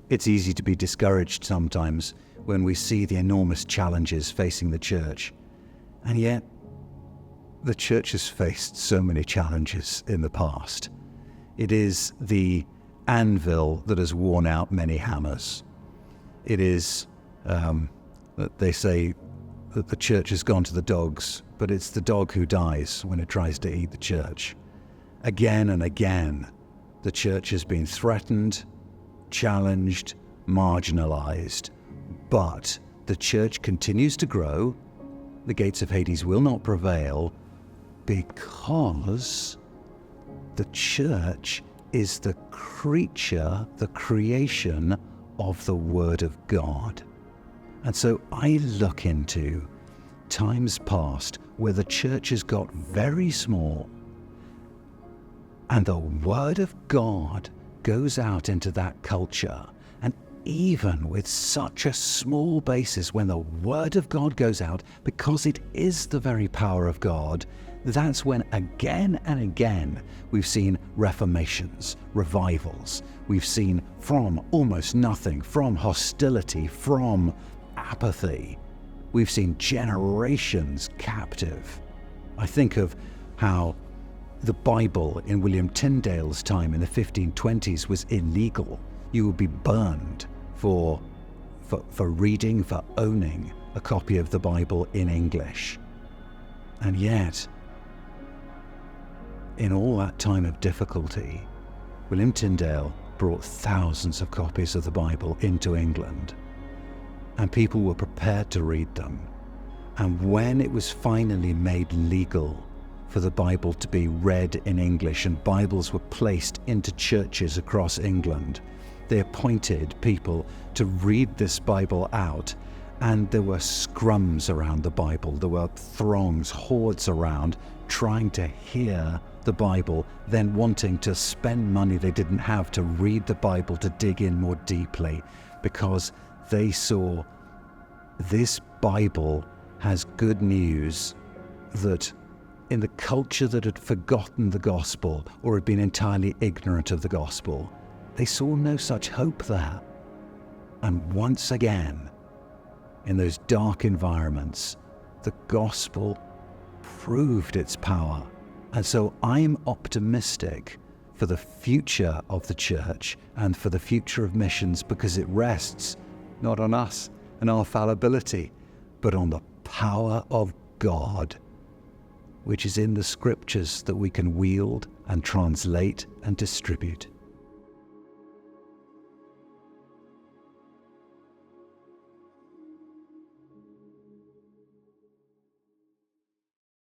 It's easy to be discouraged sometimes when we see the enormous challenges facing the church. And yet, the church has faced so many challenges in the past. It is the anvil that has worn out many hammers. It is, they say that the church has gone to the dogs, but it's the dog who dies when it tries to eat the church. Again and again, the church has been threatened, challenged, marginalized, but the church continues to grow. The gates of Hades will not prevail because the church is the creature, the creation of the Word of God. And so I look into times past where the church has got very small and the Word of God goes out into that culture. And even with such a small basis, when the Word of God goes out, because it is the very power of God, that's when again and again we've seen reformations, revivals. We've seen from almost nothing, from hostility, from apathy, we've seen generations captive. I think of how the Bible in William Tyndale's time in the 1520s was illegal. You would be burned for reading, for owning a copy of the Bible in English. And yet, in all that time of difficulty, William Tyndale brought thousands of copies of the Bible into England, and people were prepared to read them. And when it was finally made legal for the Bible to be read in English, and Bibles were placed into churches across England, they appointed people to read this Bible out, and there were scrums around the Bible. There were throngs, hordes around, trying to hear the Bible, then wanting to spend money they didn't have to read the Bible, to dig in more deeply, because they saw this Bible has good news that in the culture that had forgotten the gospel or had been entirely ignorant of the gospel, they saw no such hope there. And once again, in those dark environments, the gospel proved its power. And so I'm optimistic for the future of the church and for the future of missions, because it rests not on us and our fallibility, but on the power of God, which is in the scriptures that we can wield and translate and distribute.